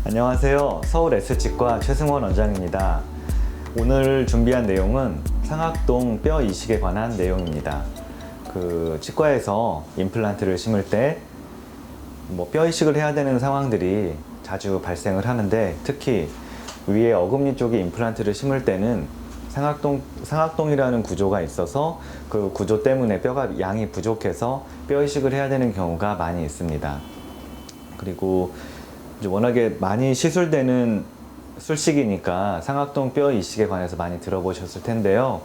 안녕하세요. 서울 S치과 최승원 원장입니다. 오늘 준비한 내용은 상악동 뼈 이식에 관한 내용입니다. 치과에서 임플란트를 심을 때 뼈 이식을 해야 되는 상황들이 자주 발생을 하는데, 특히 위에 어금니 쪽에 임플란트를 심을 때는 상악동이라는 구조가 있어서 그 구조 때문에 뼈가 양이 부족해서 뼈 이식을 해야 되는 경우가 많이 있습니다. 그리고 이제 워낙에 많이 시술되는 술식이니까 상악동 뼈 이식에 관해서 많이 들어보셨을 텐데요.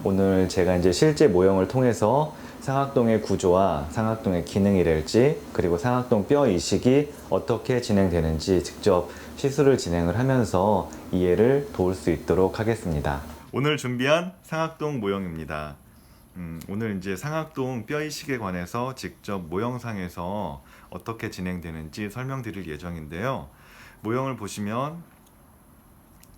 오늘 제가 이제 실제 모형을 통해서 상악동의 구조와 상악동의 기능이랄지, 그리고 상악동 뼈 이식이 어떻게 진행되는지 직접 시술을 진행을 하면서 이해를 도울 수 있도록 하겠습니다. 오늘 준비한 상악동 모형입니다. 오늘 이제 상악동 뼈 이식에 관해서 직접 모형상에서 어떻게 진행되는지 설명드릴 예정인데요. 모형을 보시면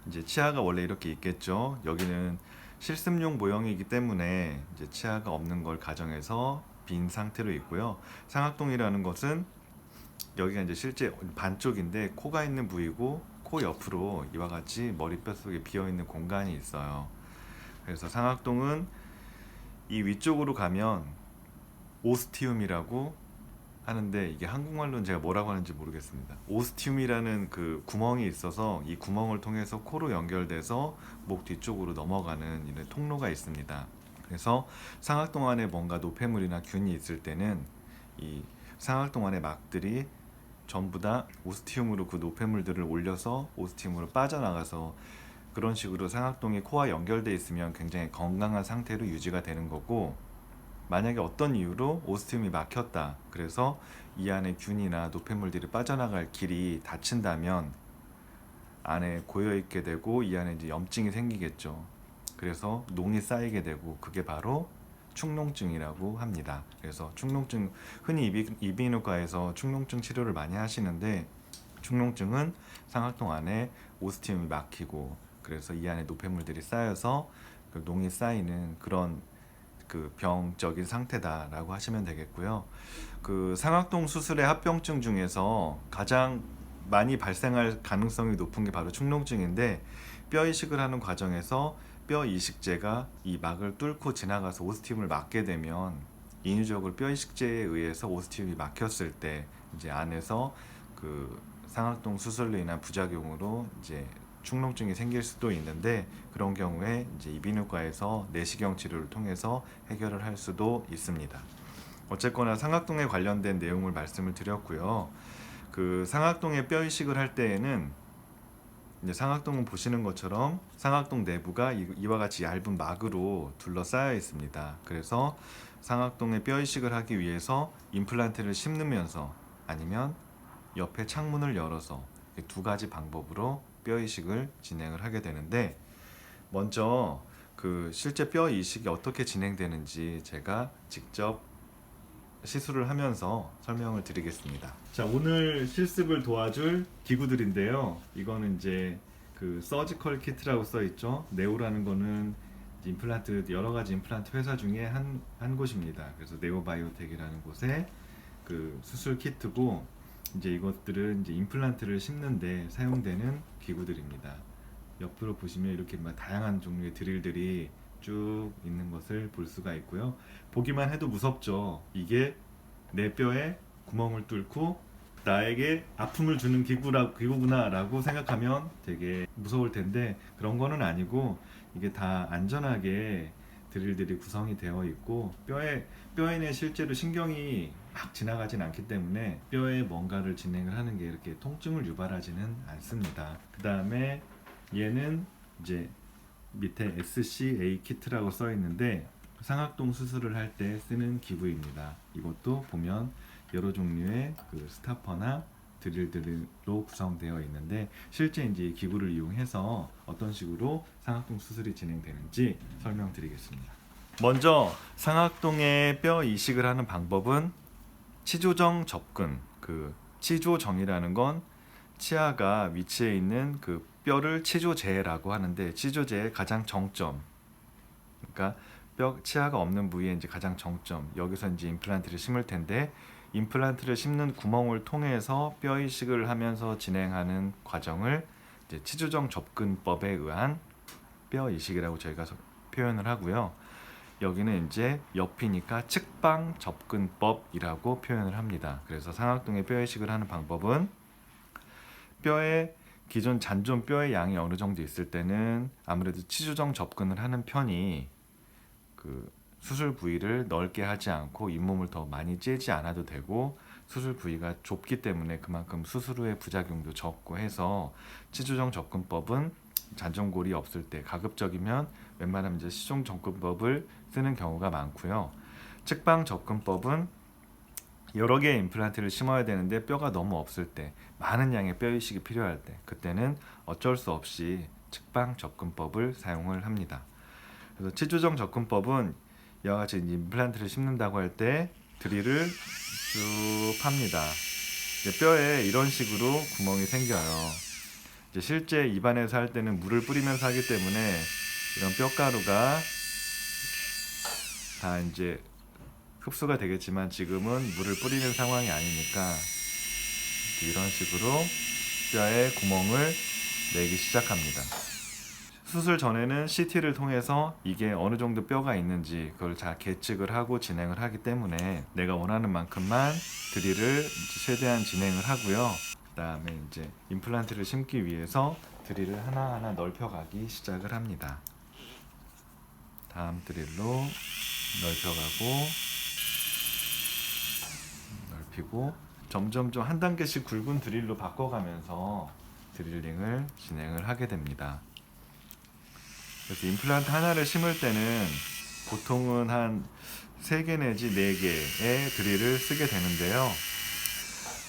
이제 치아가 원래 이렇게 있겠죠. 여기는 실습용 모형이기 때문에 이제 치아가 없는 걸 가정해서 빈 상태로 있고요. 상악동이라는 것은 여기가 이제 실제 반쪽인데 코가 있는 부위고, 코 옆으로 이와 같이 머리뼈 속에 비어있는 공간이 있어요. 그래서 상악동은 이 위쪽으로 가면 오스티움이라고 하는데, 이게 한국말로는 제가 뭐라고 하는지 모르겠습니다. 오스티움이라는 그 구멍이 있어서 이 구멍을 통해서 코로 연결돼서 목 뒤쪽으로 넘어가는 이런 통로가 있습니다. 그래서 상악동 안에 뭔가 노폐물이나 균이 있을 때는 이 상악동 안의 막들이 전부 다 오스티움으로 그 노폐물들을 올려서 오스티움으로 빠져나가서, 그런 식으로 상악동이 코와 연결되어 있으면 굉장히 건강한 상태로 유지가 되는 거고, 만약에 어떤 이유로 오스티움이 막혔다, 그래서 이 안에 균이나 노폐물들이 빠져나갈 길이 닫힌다면 안에 고여있게 되고 이 안에 이제 염증이 생기겠죠. 그래서 농이 쌓이게 되고, 그게 바로 축농증이라고 합니다. 그래서 축농증, 흔히 이비인후과에서 축농증 치료를 많이 하시는데, 축농증은 상악동 안에 오스티움이 막히고, 그래서 이 안에 노폐물들이 쌓여서 그 농이 쌓이는 그런 그 병적인 상태다라고 하시면 되겠고요. 그 상악동 수술의 합병증 중에서 가장 많이 발생할 가능성이 높은 게 바로 축농증인데, 뼈 이식을 하는 과정에서 뼈 이식제가 이 막을 뚫고 지나가서 오스티움을 막게 되면, 인위적으로 뼈 이식제에 의해서 오스티움이 막혔을 때 이제 안에서 그 상악동 수술로 인한 부작용으로 이제 축농증이 생길 수도 있는데, 그런 경우에 이제 이비인후과에서 내시경 치료를 통해서 해결을 할 수도 있습니다. 어쨌거나 상악동에 관련된 내용을 말씀을 드렸고요. 그 상악동에 뼈 이식을 할 때에는 이제 상악동은 보시는 것처럼 상악동 내부가 이와 같이 얇은 막으로 둘러싸여 있습니다. 그래서 상악동에 뼈 이식을 하기 위해서 임플란트를 심으면서, 아니면 옆에 창문을 열어서, 두 가지 방법으로 뼈 이식을 진행을 하게 되는데, 먼저 그 실제 뼈 이식이 어떻게 진행되는지 제가 직접 시술을 하면서 설명을 드리겠습니다. 자, 오늘 실습을 도와줄 기구들인데요. 이거는 이제 그 서지컬 키트라고 써 있죠. 네오라는 거는 임플란트, 여러 가지 임플란트 회사 중에 한 곳입니다. 그래서 네오바이오텍이라는 곳의 그 수술 키트고, 이제 이것들은 이제 임플란트를 심는데 사용되는 기구들입니다. 옆으로 보시면 이렇게 다양한 종류의 드릴들이 쭉 있는 것을 볼 수가 있고요. 보기만 해도 무섭죠. 이게 내 뼈에 구멍을 뚫고 나에게 아픔을 주는 기구구나 라고 생각하면 되게 무서울 텐데, 그런 거는 아니고, 이게 다 안전하게 드릴들이 구성이 되어 있고, 뼈에는 실제로 신경이 막 지나가진 않기 때문에 뼈에 뭔가를 진행을 하는 게 이렇게 통증을 유발하지는 않습니다. 그 다음에 얘는 이제 밑에 SCA 키트라고 써 있는데, 상악동 수술을 할 때 쓰는 기구입니다. 이것도 보면 여러 종류의 그 스타퍼나 드릴들로 구성되어 있는데, 실제 이제 이 기구를 이용해서 어떤 식으로 상악동 수술이 진행되는지 설명드리겠습니다. 먼저 상악동에 뼈 이식을 하는 방법은 치조정 접근. 그 치조정이라는 건 치아가 위치해 있는 그 뼈를 치조제라고 하는데, 치조제의 가장 정점, 그러니까 치아가 없는 부위에 이제 가장 정점, 여기서 이제 임플란트를 심을 텐데, 임플란트를 심는 구멍을 통해서 뼈 이식을 하면서 진행하는 과정을 이제 치주정 접근법에 의한 뼈 이식이라고 저희가 표현을 하고요. 여기는 이제 옆이니까 측방 접근법이라고 표현을 합니다. 그래서 상악동의 뼈 이식을 하는 방법은 뼈의 기존 잔존 뼈의 양이 어느 정도 있을 때는 아무래도 치주정 접근을 하는 편이 그 수술 부위를 넓게 하지 않고 잇몸을 더 많이 찌지 않아도 되고, 수술 부위가 좁기 때문에 그만큼 수술 후의 부작용도 적고 해서 치주정 접근법은 잔존골이 없을 때, 가급적이면 웬만하면 이제 시종 접근법을 쓰는 경우가 많고요. 측방 접근법은 여러 개의 임플란트를 심어야 되는데 뼈가 너무 없을 때, 많은 양의 뼈 이식이 필요할 때, 그때는 어쩔 수 없이 측방 접근법을 사용을 합니다. 그래서 치주정 접근법은 이와 같이 임플란트를 심는다고 할 때 드릴을 쭉 팝니다. 뼈에 이런 식으로 구멍이 생겨요. 이제 실제 입안에서 할 때는 물을 뿌리면서 하기 때문에 이런 뼈가루가 다 이제 흡수가 되겠지만, 지금은 물을 뿌리는 상황이 아니니까 이런 식으로 뼈에 구멍을 내기 시작합니다. 수술 전에는 CT를 통해서 이게 어느 정도 뼈가 있는지 그걸 잘 계측을 하고 진행을 하기 때문에 내가 원하는 만큼만 드릴을 최대한 진행을 하고요. 그 다음에 이제 임플란트를 심기 위해서 드릴을 하나하나 넓혀가기 시작을 합니다. 다음 드릴로 넓혀가고 넓히고 점점 좀 한 단계씩 굵은 드릴로 바꿔가면서 드릴링을 진행을 하게 됩니다. 그래서 임플란트 하나를 심을 때는 보통은 한 3개 내지 4개의 드릴을 쓰게 되는데요.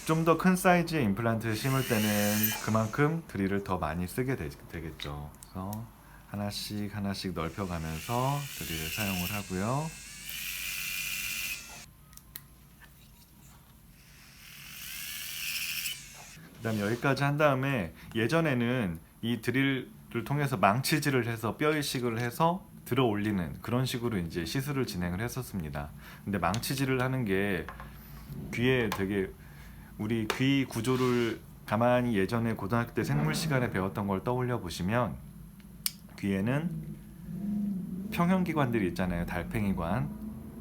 좀 더 큰 사이즈의 임플란트를 심을 때는 그만큼 드릴을 더 많이 쓰게 되겠죠. 그래서 하나씩 하나씩 넓혀가면서 드릴을 사용을 하고요. 그 다음 여기까지 한 다음에, 예전에는 이 드릴을 통해서 망치질을 해서 뼈 이식을 해서 들어 올리는 그런 식으로 이제 시술을 진행을 했었습니다. 근데 망치질을 하는 게 귀에 되게, 우리 귀 구조를 가만히 예전에 고등학교 때 생물 시간에 배웠던 걸 떠올려 보시면, 귀에는 평형기관들이 있잖아요. 달팽이관,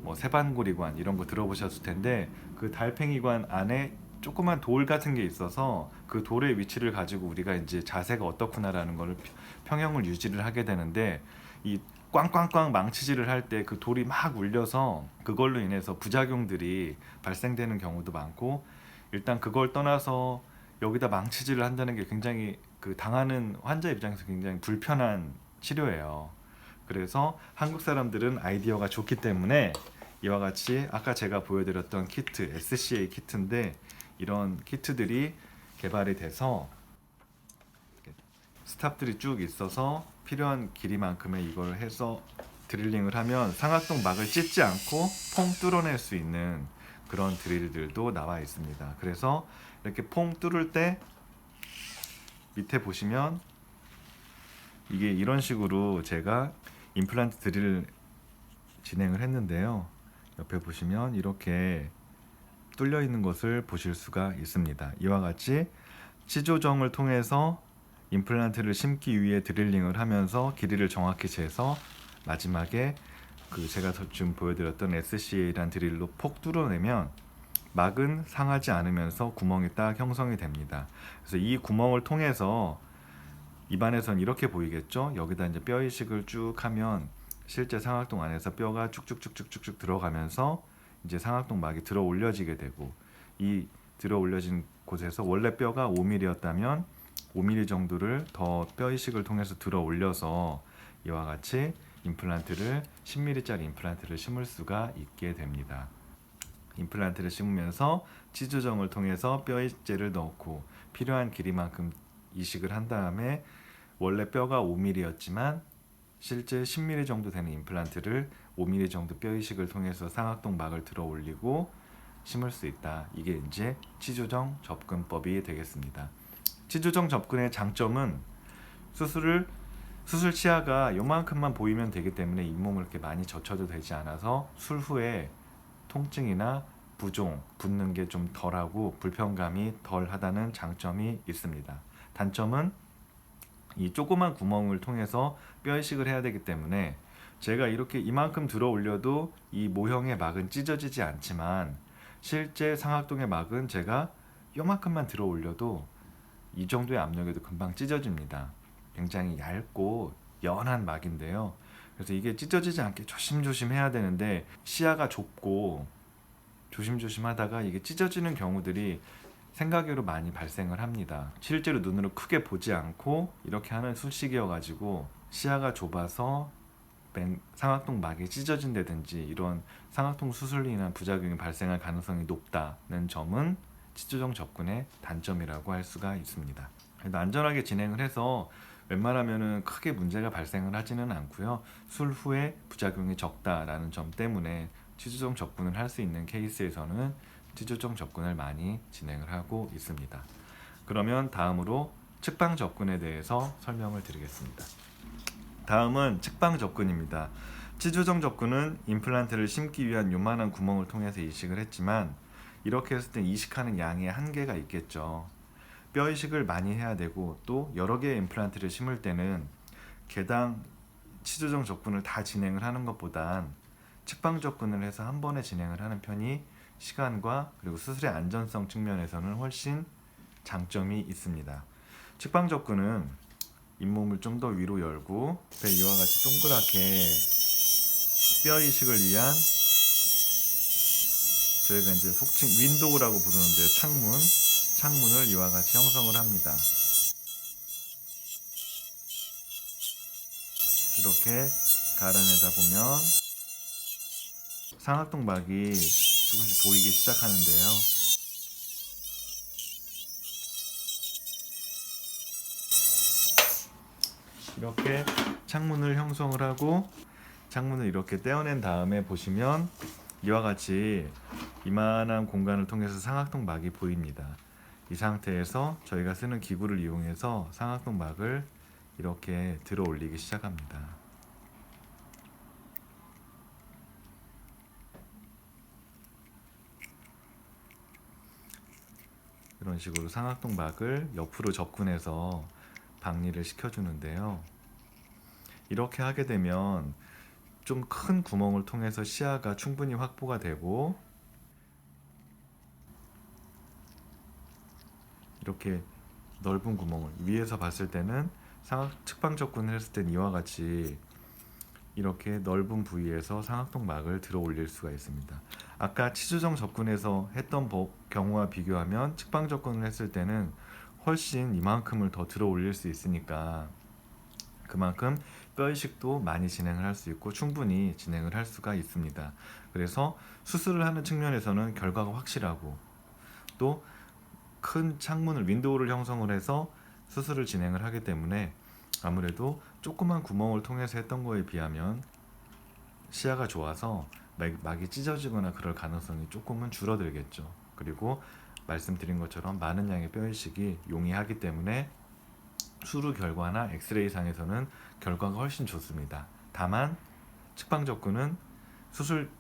뭐 세반고리관 이런 거 들어보셨을 텐데, 그 달팽이관 안에 조그만 돌 같은 게 있어서 그 돌의 위치를 가지고 우리가 이제 자세가 어떻구나라는 걸 평형을 유지를 하게 되는데, 이 꽝꽝꽝 망치질을 할 때 그 돌이 막 울려서 그걸로 인해서 부작용들이 발생되는 경우도 많고, 일단 그걸 떠나서 여기다 망치질을 한다는 게 굉장히 그 당하는 환자 입장에서 굉장히 불편한 치료예요. 그래서 한국 사람들은 아이디어가 좋기 때문에 이와 같이 아까 제가 보여드렸던 키트, SCA 키트인데, 이런 키트들이 개발이 돼서 스탑들이 쭉 있어서 필요한 길이만큼의 이걸 해서 드릴링을 하면 상악동 막을 찢지 않고 퐁 뚫어낼 수 있는 그런 드릴들도 나와 있습니다. 그래서 이렇게 퐁 뚫을 때 밑에 보시면 이게 이런 식으로 제가 임플란트 드릴을 진행을 했는데요. 옆에 보시면 이렇게 뚫려 있는 것을 보실 수가 있습니다. 이와 같이 치조정을 통해서 임플란트를 심기 위해 드릴링을 하면서 길이를 정확히 재서 마지막에 그 제가 지금 보여드렸던 SCA란 드릴로 폭 뚫어내면 막은 상하지 않으면서 구멍이 딱 형성이 됩니다. 그래서 이 구멍을 통해서 입안에선 이렇게 보이겠죠? 여기다 이제 뼈 이식을 쭉 하면 실제 상악동 안에서 뼈가 쭉쭉쭉쭉쭉 들어가면서 이제 상악동 막이 들어 올려지게 되고, 이 들어 올려진 곳에서 원래 뼈가 5mm였다면 5mm 정도를 더 뼈 이식을 통해서 들어 올려서 이와 같이 임플란트를 10mm짜리 임플란트를 심을 수가 있게 됩니다. 임플란트를 심으면서 치조정을 통해서 뼈 이식제를 넣고 필요한 길이만큼 이식을 한 다음에 원래 뼈가 5mm였지만 실제 10mm 정도 되는 임플란트를 5mm 정도 뼈 이식을 통해서 상악동 막을 들어 올리고 심을 수 있다. 이게 이제 치조정 접근법이 되겠습니다. 치조정 접근의 장점은 수술 치아가 요만큼만 보이면 되기 때문에 잇몸을 이렇게 많이 젖혀도 되지 않아서 술 후에 통증이나 부종, 붓는 게 좀 덜하고 불편감이 덜하다는 장점이 있습니다. 단점은 이 조그만 구멍을 통해서 뼈 이식을 해야 되기 때문에 제가 이렇게 이만큼 들어 올려도 이 모형의 막은 찢어지지 않지만 실제 상악동의 막은 제가 요만큼만 들어 올려도 이 정도의 압력에도 금방 찢어집니다. 굉장히 얇고 연한 막인데요. 그래서 이게 찢어지지 않게 조심조심 해야 되는데 시야가 좁고 조심조심 하다가 이게 찢어지는 경우들이 생각외로 많이 발생을 합니다. 실제로 눈으로 크게 보지 않고 이렇게 하는 술식이어 가지고 시야가 좁아서 상악동 막이 찢어진다든지 이런 상악동 수술로 인한 부작용이 발생할 가능성이 높다는 점은 치조정 접근의 단점이라고 할 수가 있습니다. 그래도 안전하게 진행을 해서 웬만하면은 크게 문제가 발생을 하지는 않고요. 술 후에 부작용이 적다라는 점 때문에 치조정 접근을 할 수 있는 케이스에서는 치조정 접근을 많이 진행을 하고 있습니다. 그러면 다음으로 측방 접근에 대해서 설명을 드리겠습니다. 다음은 측방 접근입니다. 치조정 접근은 임플란트를 심기 위한 요만한 구멍을 통해서 이식을 했지만 이렇게 했을 때 이식하는 양의 한계가 있겠죠. 뼈 이식을 많이 해야 되고 또 여러 개의 임플란트를 심을 때는 개당 치조정 접근을 다 진행을 하는 것보단 측방 접근을 해서 한 번에 진행을 하는 편이 시간과 그리고 수술의 안전성 측면에서는 훨씬 장점이 있습니다. 측방 접근은 잇몸을 좀 더 위로 열고 이와 같이 동그랗게 뼈 이식을 위한 저희가 이제 속칭 윈도우라고 부르는데요. 창문을 이와 같이 형성을 합니다. 이렇게 갈아내다 보면 상악동 막이 조금씩 보이기 시작하는데요. 이렇게 창문을 형성을 하고 창문을 이렇게 떼어낸 다음에 보시면 이와 같이 이만한 공간을 통해서 상악동 막이 보입니다. 이 상태에서 저희가 쓰는 기구를 이용해서 상악동 막을 이렇게 들어 올리기 시작합니다. 이런 식으로 상악동 막을 옆으로 접근해서 박리를 시켜주는데요. 이렇게 하게 되면 좀 큰 구멍을 통해서 시야가 충분히 확보가 되고 이렇게 넓은 구멍을 위에서 봤을 때는 측방 접근을 했을 땐 이와 같이 이렇게 넓은 부위에서 상악동 막을 들어 올릴 수가 있습니다. 아까 치조정 접근에서 했던 경우와 비교하면 측방 접근을 했을 때는 훨씬 이만큼을 더 들어 올릴 수 있으니까 그만큼 뼈 이식도 많이 진행을 할 수 있고 충분히 진행을 할 수가 있습니다. 그래서 수술을 하는 측면에서는 결과가 확실하고 또 큰 창문을 윈도우를 형성을 해서 수술을 진행을 하기 때문에 아무래도 조그만 구멍을 통해서 했던 거에 비하면 시야가 좋아서 막이 찢어지거나 그럴 가능성이 조금은 줄어들겠죠. 그리고 말씀드린 것처럼 많은 양의 뼈 이식이 용이하기 때문에 수루 결과나 엑스레이 상에서는 결과가 훨씬 좋습니다. 다만 측방 접근은 수술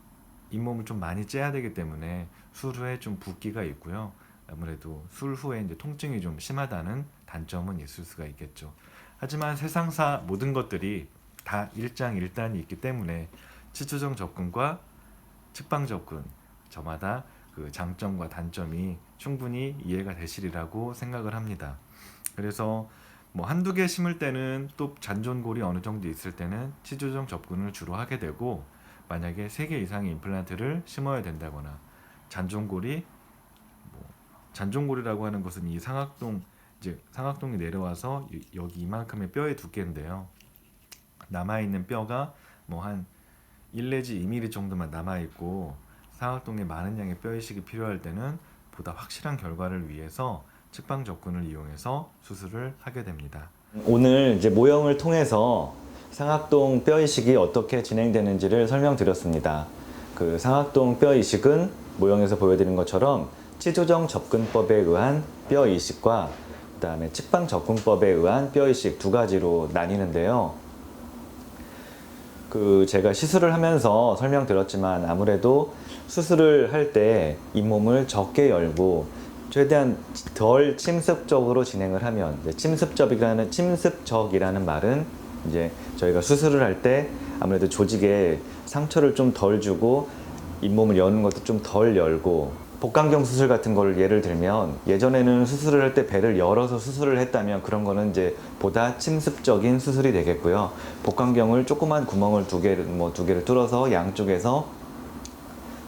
잇몸을 좀 많이 째야 되기 때문에 술 후에 좀 붓기가 있고요. 아무래도 술 후에 이제 통증이 좀 심하다는 단점은 있을 수가 있겠죠. 하지만 세상사 모든 것들이 다 일장일단이 있기 때문에 치조정 접근과 측방 접근 저마다 그 장점과 단점이 충분히 이해가 되시리라고 생각을 합니다. 그래서 뭐 한두 개 심을 때는 또 잔존골이 어느 정도 있을 때는 치조정 접근을 주로 하게 되고 만약에 3개 이상의 임플란트를 심어야 된다거나 잔존골이 잔존골이라고 하는 것은 이 상악동이 내려와서 여기 이만큼의 뼈의 두께인데요. 남아있는 뼈가 뭐 한 1 내지 2mm 정도만 남아있고 상악동에 많은 양의 뼈 이식이 필요할 때는 보다 확실한 결과를 위해서 측방 접근을 이용해서 수술을 하게 됩니다. 오늘 이제 모형을 통해서 상악동 뼈 이식이 어떻게 진행되는지를 설명드렸습니다. 그 상악동 뼈 이식은 모형에서 보여드린 것처럼 치조정 접근법에 의한 뼈 이식과 그다음에 측방 접근법에 의한 뼈 이식 두 가지로 나뉘는데요. 제가 시술을 하면서 설명드렸지만 아무래도 수술을 할 때 잇몸을 적게 열고 최대한 덜 침습적으로 진행을 하면, 이제 침습적이라는 말은 이제 저희가 수술을 할 때 아무래도 조직에 상처를 좀 덜 주고 잇몸을 여는 것도 좀 덜 열고, 복강경 수술 같은 걸 예를 들면 예전에는 수술을 할 때 배를 열어서 수술을 했다면 그런 거는 이제 보다 침습적인 수술이 되겠고요. 복강경을 조그만 구멍을 두 개를 뚫어서 양쪽에서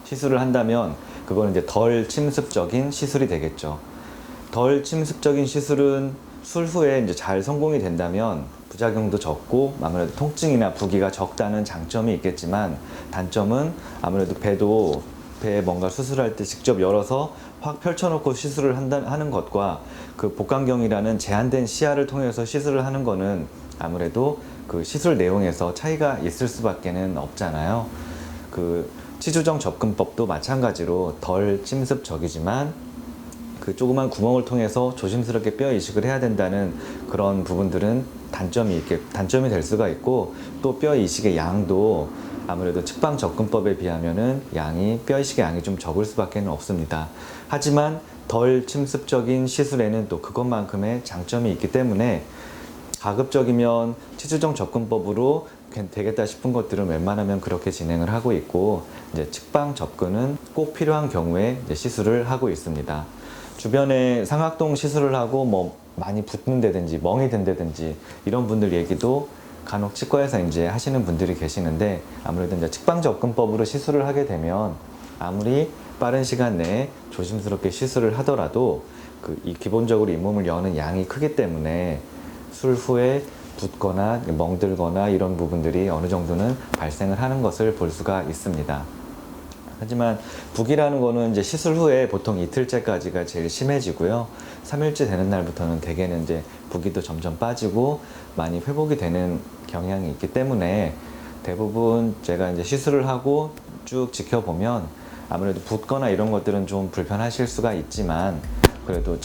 시술을 한다면 그거는 이제 덜 침습적인 시술이 되겠죠. 덜 침습적인 시술은 술 후에 이제 잘 성공이 된다면 부작용도 적고 아무래도 통증이나 부기가 적다는 장점이 있겠지만, 단점은 아무래도 배에 뭔가 수술할 때 직접 열어서 확 펼쳐놓고 시술을 하는 것과 그 복강경이라는 제한된 시야를 통해서 시술을 하는 거는 아무래도 그 시술 내용에서 차이가 있을 수밖에는 없잖아요. 그 치주정 접근법도 마찬가지로 덜 침습적이지만 그 조그만 구멍을 통해서 조심스럽게 뼈 이식을 해야 된다는 그런 부분들은 단점이 될 수가 있고, 또 뼈 이식의 양도 아무래도 측방 접근법에 비하면은 뼈 이식의 양이 좀 적을 수밖에 없습니다. 하지만 덜 침습적인 시술에는 또 그것만큼의 장점이 있기 때문에 가급적이면 치주정 접근법으로 되겠다 싶은 것들은 웬만하면 그렇게 진행을 하고 있고, 이제 측방 접근은 꼭 필요한 경우에 이제 시술을 하고 있습니다. 주변에 상악동 시술을 하고 많이 붓는다든지 멍이 든다든지 이런 분들 얘기도 간혹 치과에서 이제 하시는 분들이 계시는데, 아무래도 이제 측방 접근법으로 시술을 하게 되면 아무리 빠른 시간 내에 조심스럽게 시술을 하더라도 기본적으로 잇몸을 여는 양이 크기 때문에 술 후에 붓거나 멍들거나 이런 부분들이 어느 정도는 발생을 하는 것을 볼 수가 있습니다. 하지만 부기라는 거는 이제 시술 후에 보통 이틀째까지가 제일 심해지고요. 3일째 되는 날부터는 대개는 이제 부기도 점점 빠지고 많이 회복이 되는 경향이 있기 때문에 대부분 제가 이제 시술을 하고 쭉 지켜보면 아무래도 붓거나 이런 것들은 좀 불편하실 수가 있지만 그래도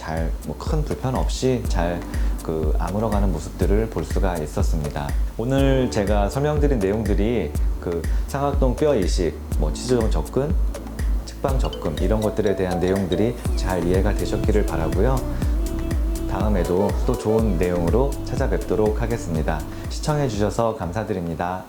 큰 불편 없이 잘 아물어가는 모습들을 볼 수가 있었습니다. 오늘 제가 설명드린 내용들이 상악동 뼈 이식, 치주정 접근, 측방 접근 이런 것들에 대한 내용들이 잘 이해가 되셨기를 바라고요. 다음에도 또 좋은 내용으로 찾아뵙도록 하겠습니다. 시청해 주셔서 감사드립니다.